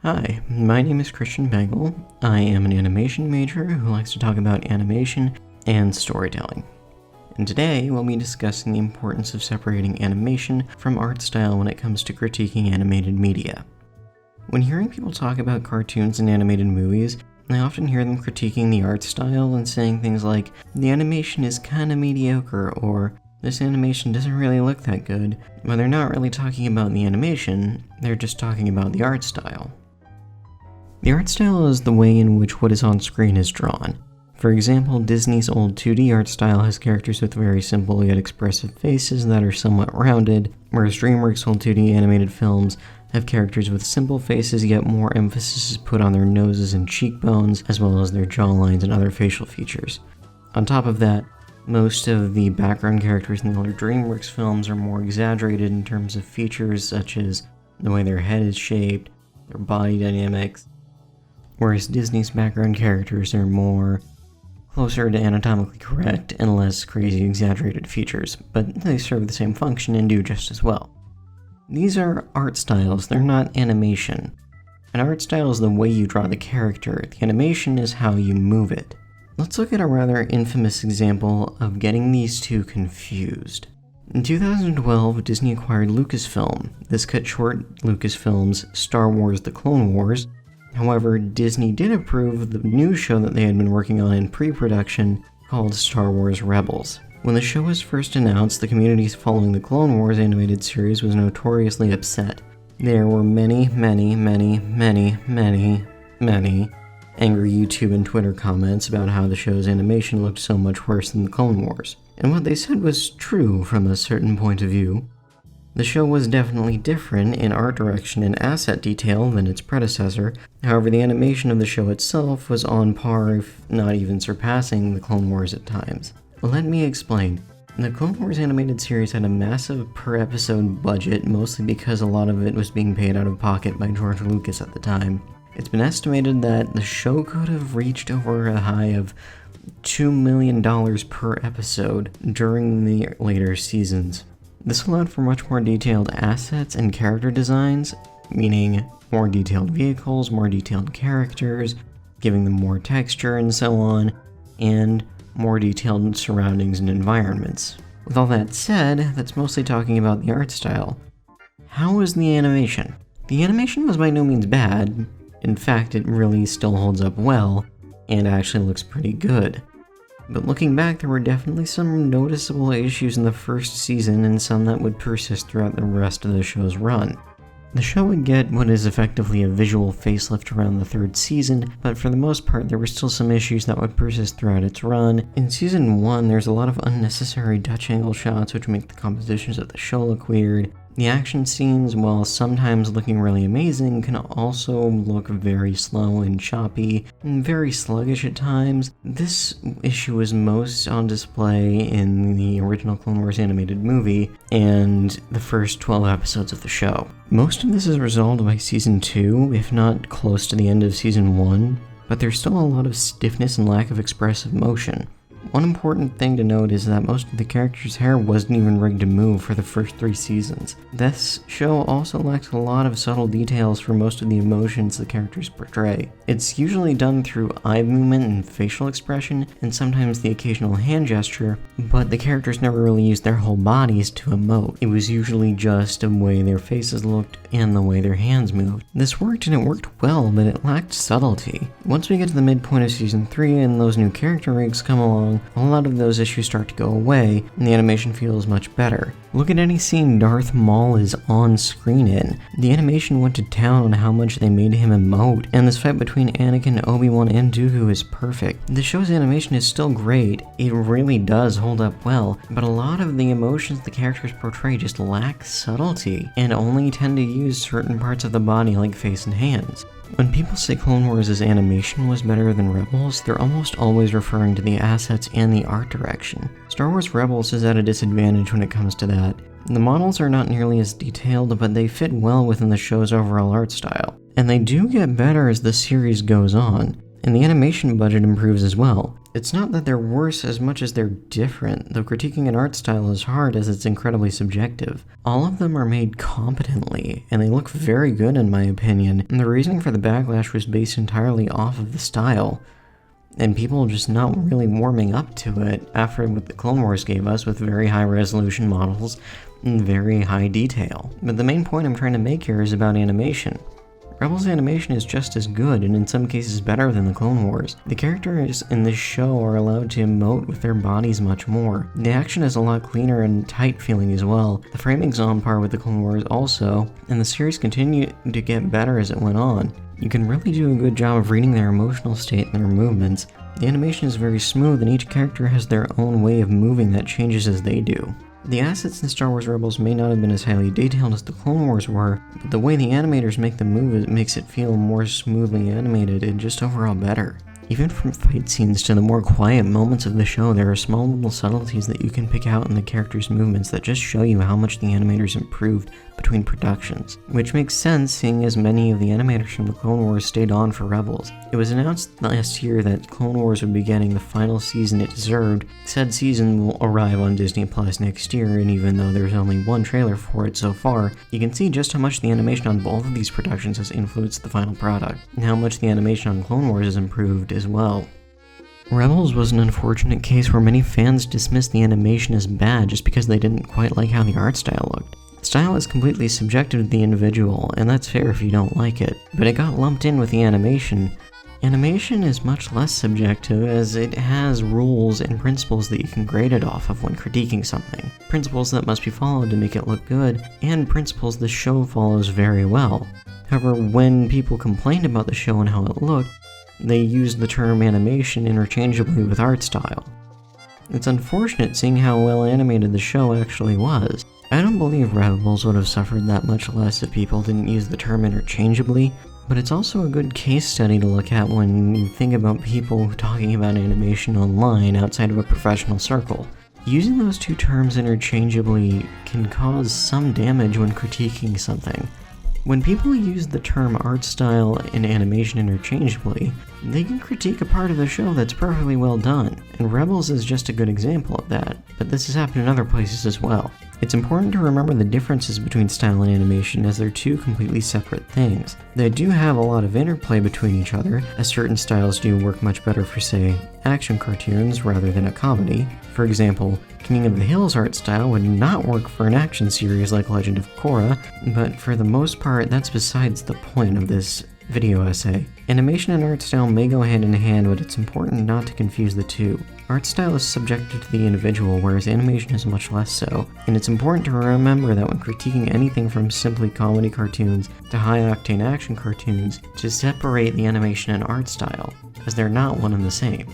Hi, my name is Christian Bengal. I am an animation major who likes to talk about animation and storytelling. And today we'll be discussing the importance of separating animation from art style when it comes to critiquing animated media. When hearing people talk about cartoons and animated movies, I often hear them critiquing the art style and saying things like, the animation is kinda mediocre, or this animation doesn't really look that good, but they're not really talking about the animation, they're just talking about the art style. The art style is the way in which what is on screen is drawn. For example, Disney's old 2D art style has characters with very simple yet expressive faces that are somewhat rounded, whereas DreamWorks' old 2D animated films have characters with simple faces yet more emphasis is put on their noses and cheekbones, as well as their jawlines and other facial features. On top of that, most of the background characters in the older DreamWorks films are more exaggerated in terms of features such as the way their head is shaped, their body dynamics, whereas Disney's background characters are more closer to anatomically correct and less crazy exaggerated features, but they serve the same function and do just as well. These are art styles, they're not animation. An art style is the way you draw the character, the animation is how you move it. Let's look at a rather infamous example of getting these two confused. In 2012, Disney acquired Lucasfilm. This cut short Lucasfilm's Star Wars: The Clone Wars. However, Disney did approve the new show that they had been working on in pre-production called Star Wars Rebels. When the show was first announced, the community following the Clone Wars animated series was notoriously upset. There were many angry YouTube and Twitter comments about how the show's animation looked so much worse than the Clone Wars. And what they said was true from a certain point of view. The show was definitely different in art direction and asset detail than its predecessor, however the animation of the show itself was on par, if not even surpassing, the Clone Wars at times. Let me explain. The Clone Wars animated series had a massive per-episode budget, mostly because a lot of it was being paid out of pocket by George Lucas at the time. It's been estimated that the show could have reached over a high of $2 million per episode during the later seasons. This allowed for much more detailed assets and character designs, meaning more detailed vehicles, more detailed characters, giving them more texture and so on, and more detailed surroundings and environments. With all that said, that's mostly talking about the art style. How was the animation? The animation was by no means bad. In fact, it really still holds up well, and actually looks pretty good. But looking back, there were definitely some noticeable issues in the first season and some that would persist throughout the rest of the show's run. The show would get what is effectively a visual facelift around the third season, but for the most part there were still some issues that would persist throughout its run. In season 1, there's a lot of unnecessary Dutch angle shots which make the compositions of the show look weird. The action scenes, while sometimes looking really amazing, can also look very slow and choppy, and very sluggish at times. This issue is most on display in the original Clone Wars animated movie and the first 12 episodes of the show. Most of this is resolved by season 2, if not close to the end of season 1, but there's still a lot of stiffness and lack of expressive motion. One important thing to note is that most of the characters' hair wasn't even rigged to move for the first 3 seasons. This show also lacks a lot of subtle details for most of the emotions the characters portray. It's usually done through eye movement and facial expression, and sometimes the occasional hand gesture, but the characters never really used their whole bodies to emote. It was usually just the way their faces looked and the way their hands moved. This worked and it worked well, but it lacked subtlety. Once we get to the midpoint of season 3 and those new character rigs come along, a lot of those issues start to go away, and the animation feels much better. Look at any scene Darth Maul is on screen in. The animation went to town on how much they made him emote, and this fight between Anakin, Obi-Wan, and Dooku is perfect. The show's animation is still great, it really does hold up well, but a lot of the emotions the characters portray just lack subtlety, and only tend to use certain parts of the body like face and hands. When people say Clone Wars' animation was better than Rebels, they're almost always referring to the assets and the art direction. Star Wars Rebels is at a disadvantage when it comes to that. The models are not nearly as detailed, but they fit well within the show's overall art style. And they do get better as the series goes on, and the animation budget improves as well. It's not that they're worse as much as they're different, though critiquing an art style is hard as it's incredibly subjective. All of them are made competently, and they look very good in my opinion, and the reasoning for the backlash was based entirely off of the style, and people just not really warming up to it after what the Clone Wars gave us with very high resolution models and very high detail. But the main point I'm trying to make here is about animation. Rebels animation is just as good, and in some cases better than the Clone Wars. The characters in this show are allowed to emote with their bodies much more. The action is a lot cleaner and tight feeling as well. The framing's on par with the Clone Wars also, and the series continued to get better as it went on. You can really do a good job of reading their emotional state and their movements. The animation is very smooth, and each character has their own way of moving that changes as they do. The assets in Star Wars Rebels may not have been as highly detailed as the Clone Wars were, but the way the animators make them move makes it feel more smoothly animated and just overall better. Even from fight scenes to the more quiet moments of the show, there are small little subtleties that you can pick out in the characters' movements that just show you how much the animators improved between productions, which makes sense seeing as many of the animators from the Clone Wars stayed on for Rebels. It was announced last year that Clone Wars would be getting the final season it deserved. Said season will arrive on Disney Plus next year, and even though there's only one trailer for it so far, you can see just how much the animation on both of these productions has influenced the final product, and how much the animation on Clone Wars has improved as well. Rebels was an unfortunate case where many fans dismissed the animation as bad just because they didn't quite like how the art style looked. Style is completely subjective to the individual, and that's fair if you don't like it, but it got lumped in with the animation. Animation is much less subjective as it has rules and principles that you can grade it off of when critiquing something. Principles that must be followed to make it look good, and principles the show follows very well. However, when people complained about the show and how it looked, they used the term animation interchangeably with art style. It's unfortunate seeing how well animated the show actually was. I don't believe Rebels would have suffered that much less if people didn't use the term interchangeably, but it's also a good case study to look at when you think about people talking about animation online outside of a professional circle. Using those two terms interchangeably can cause some damage when critiquing something. When people use the term art style and animation interchangeably, they can critique a part of the show that's perfectly well done, and Rebels is just a good example of that, but this has happened in other places as well. It's important to remember the differences between style and animation as they're two completely separate things. They do have a lot of interplay between each other, as certain styles do work much better for, say, action cartoons rather than a comedy. For example, King of the Hill's art style would not work for an action series like Legend of Korra, but for the most part that's besides the point of this video essay. Animation and art style may go hand in hand, but it's important not to confuse the two. Art style is subjective to the individual, whereas animation is much less so, and it's important to remember that when critiquing anything from simply comedy cartoons to high-octane action cartoons, to separate the animation and art style, as they're not one and the same.